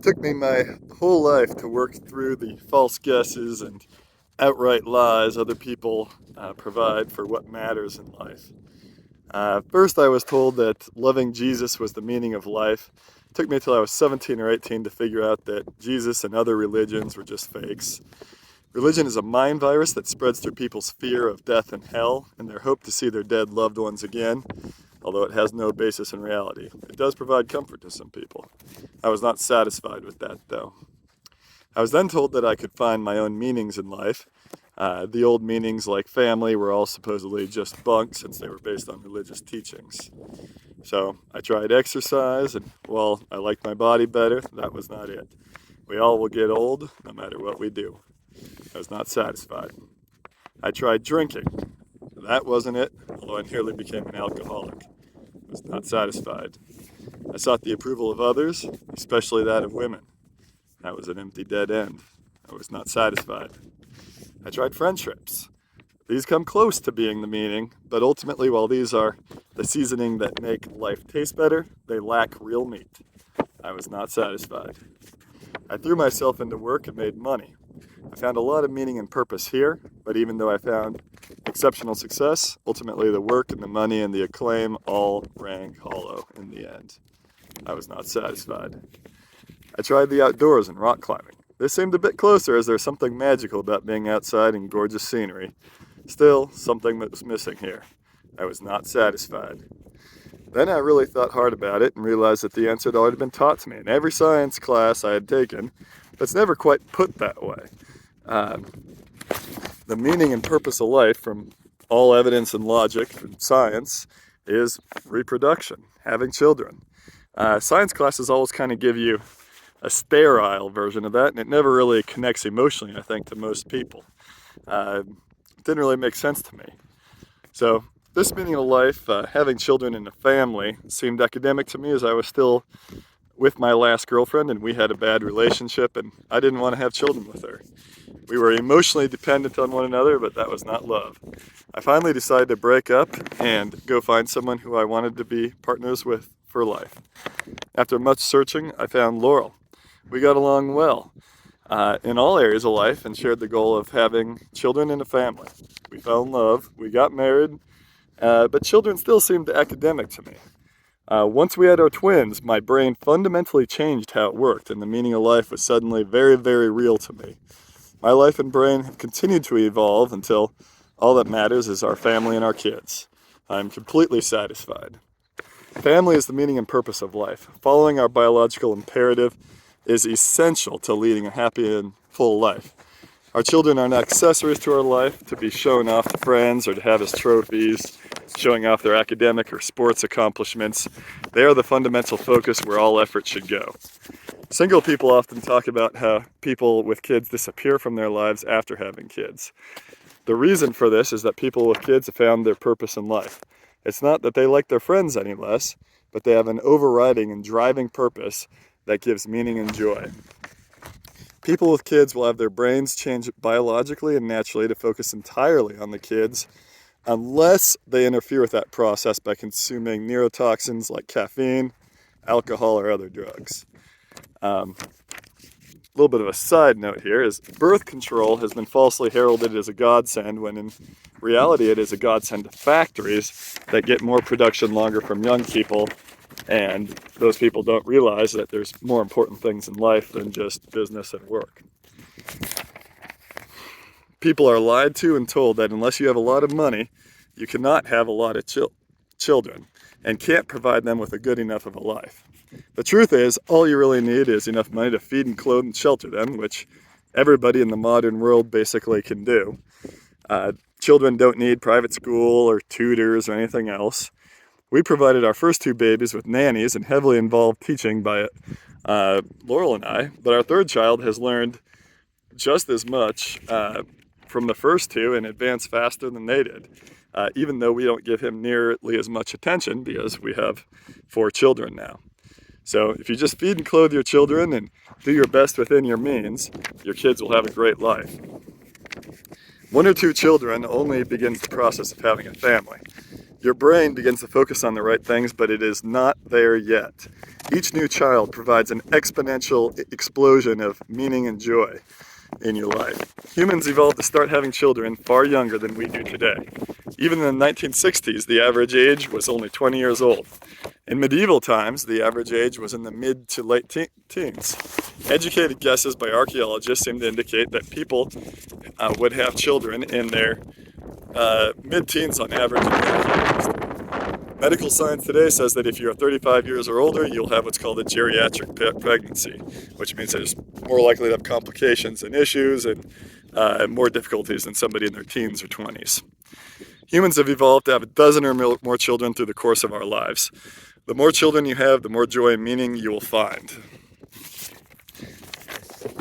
took me my whole life to work through the false guesses and outright lies other people provide for what matters in life. First, I was told that loving Jesus was the meaning of life. It took me till I was 17 or 18 to figure out that Jesus and other religions were just fakes. Religion is a mind virus that spreads through people's fear of death and hell and their hope to see their dead loved ones again, although it has no basis in reality. It does provide comfort to some people. I was not satisfied with that, though. I was then told that I could find my own meanings in life. The old meanings like family were all supposedly just bunk since they were based on religious teachings. So I tried exercise, and while I liked my body better, that was not it. We all will get old, no matter what we do. I was not satisfied. I tried drinking. That wasn't it, although I nearly became an alcoholic. I was not satisfied. I sought the approval of others, especially that of women. That was an empty dead end. I was not satisfied. I tried friendships. These come close to being the meaning, but ultimately, while these are the seasoning that make life taste better, they lack real meat. I was not satisfied. I threw myself into work and made money. I found a lot of meaning and purpose here, but even though I found exceptional success, ultimately the work and the money and the acclaim all rang hollow in the end. I was not satisfied. I tried the outdoors and rock climbing. This seemed a bit closer as there's something magical about being outside in gorgeous scenery. Still, something that was missing here. I was not satisfied. Then I really thought hard about it and realized that the answer had already been taught to me in every science class I had taken, but it's never quite put that way. The meaning and purpose of life, from all evidence and logic from science, is reproduction, having children. Science classes always kind of give you a sterile version of that, and it never really connects emotionally, I think, to most people. It didn't really make sense to me. So this meaning of life, having children in a family, seemed academic to me as I was still with my last girlfriend and we had a bad relationship and I didn't want to have children with her. We were emotionally dependent on one another, but that was not love. I finally decided to break up and go find someone who I wanted to be partners with for life. After much searching, I found Laurel. We got along well in all areas of life and shared the goal of having children and a family. We fell in love, we got married, but children still seemed academic to me. Once we had our twins, my brain fundamentally changed how it worked, and the meaning of life was suddenly very, very real to me. My life and brain have continued to evolve until all that matters is our family and our kids. I'm completely satisfied. Family is the meaning and purpose of life. Following our biological imperative is essential to leading a happy and full life. Our children are not accessories to our life to be shown off to friends or to have as trophies, showing off their academic or sports accomplishments. They are the fundamental focus where all effort should go. Single people often talk about how people with kids disappear from their lives after having kids. The reason for this is that people with kids have found their purpose in life. It's not that they like their friends any less, but they have an overriding and driving purpose that gives meaning and joy. People with kids will have their brains change biologically and naturally to focus entirely on the kids unless they interfere with that process by consuming neurotoxins like caffeine, alcohol, or other drugs. A little bit of a side note here is birth control has been falsely heralded as a godsend when in reality it is a godsend to factories that get more production longer from young people, and those people don't realize that there's more important things in life than just business and work. People are lied to and told that unless you have a lot of money, you cannot have a lot of children and can't provide them with a good enough of a life. The truth is, all you really need is enough money to feed and clothe and shelter them, which everybody in the modern world basically can do. Children don't need private school or tutors or anything else. We provided our first two babies with nannies and heavily involved teaching by Laurel and I, but our third child has learned just as much from the first two and advanced faster than they did, even though we don't give him nearly as much attention because we have 4 children now. So if you just feed and clothe your children and do your best within your means, your kids will have a great life. 1 or 2 children only begins the process of having a family. Your brain begins to focus on the right things, but it is not there yet. Each new child provides an exponential explosion of meaning and joy in your life. Humans evolved to start having children far younger than we do today. Even in the 1960s, the average age was only 20 years old. In medieval times, the average age was in the mid to late teens. Educated guesses by archaeologists seem to indicate that people would have children in their mid-teens on average. Medical science today says that if you're 35 years or older, you'll have what's called a geriatric pregnancy, which means there's more likely to have complications and issues and more difficulties than somebody in their teens or 20s. Humans have evolved to have a dozen or more children through the course of our lives. The more children you have, the more joy and meaning you will find.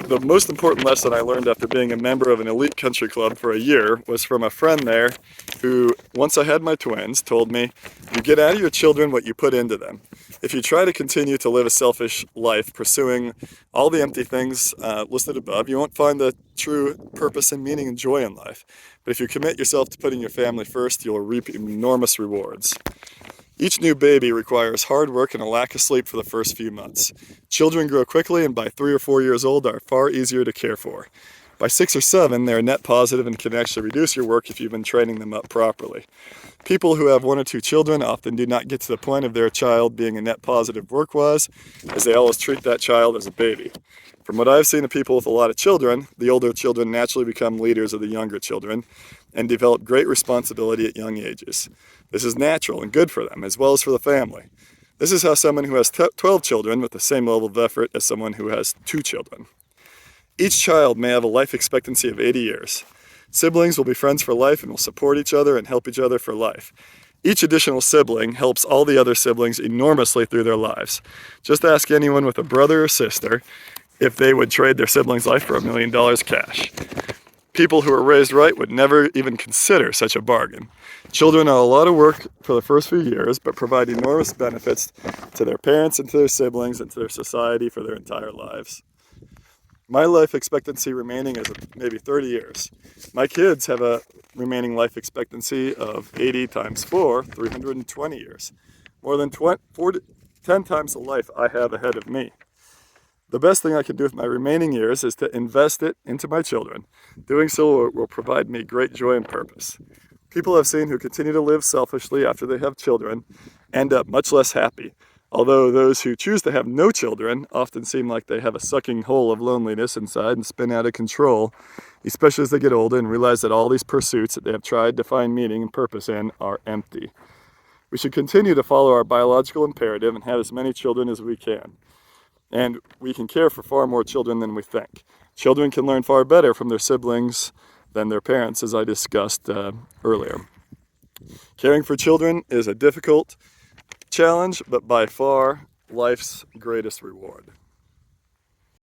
The most important lesson I learned after being a member of an elite country club for a year was from a friend there who, once I had my twins, told me, "You get out of your children what you put into them. If you try to continue to live a selfish life, pursuing all the empty things listed above, you won't find the true purpose and meaning and joy in life. But if you commit yourself to putting your family first, you'll reap enormous rewards." Each new baby requires hard work and a lack of sleep for the first few months. Children grow quickly and by 3 or 4 years old are far easier to care for. By 6 or 7, they're net positive and can actually reduce your work if you've been training them up properly. People who have 1 or 2 children often do not get to the point of their child being a net positive work-wise, as they always treat that child as a baby. From what I've seen of people with a lot of children, the older children naturally become leaders of the younger children and develop great responsibility at young ages. This is natural and good for them, as well as for the family. This is how someone who has 12 children with the same level of effort as someone who has 2 children. Each child may have a life expectancy of 80 years. Siblings will be friends for life and will support each other and help each other for life. Each additional sibling helps all the other siblings enormously through their lives. Just ask anyone with a brother or sister if they would trade their sibling's life for $1 million cash. People who are raised right would never even consider such a bargain. Children are a lot of work for the first few years, but provide enormous benefits to their parents and to their siblings and to their society for their entire lives. My life expectancy remaining is maybe 30 years. My kids have a remaining life expectancy of 80 times 4, 320 years. More than 10 times the life I have ahead of me. The best thing I can do with my remaining years is to invest it into my children. Doing so will provide me great joy and purpose. People I've seen who continue to live selfishly after they have children end up much less happy, although those who choose to have no children often seem like they have a sucking hole of loneliness inside and spin out of control, especially as they get older and realize that all these pursuits that they have tried to find meaning and purpose in are empty. We should continue to follow our biological imperative and have as many children as we can. And we can care for far more children than we think. Children can learn far better from their siblings than their parents, as I discussed earlier. Caring for children is a difficult challenge, but by far life's greatest reward.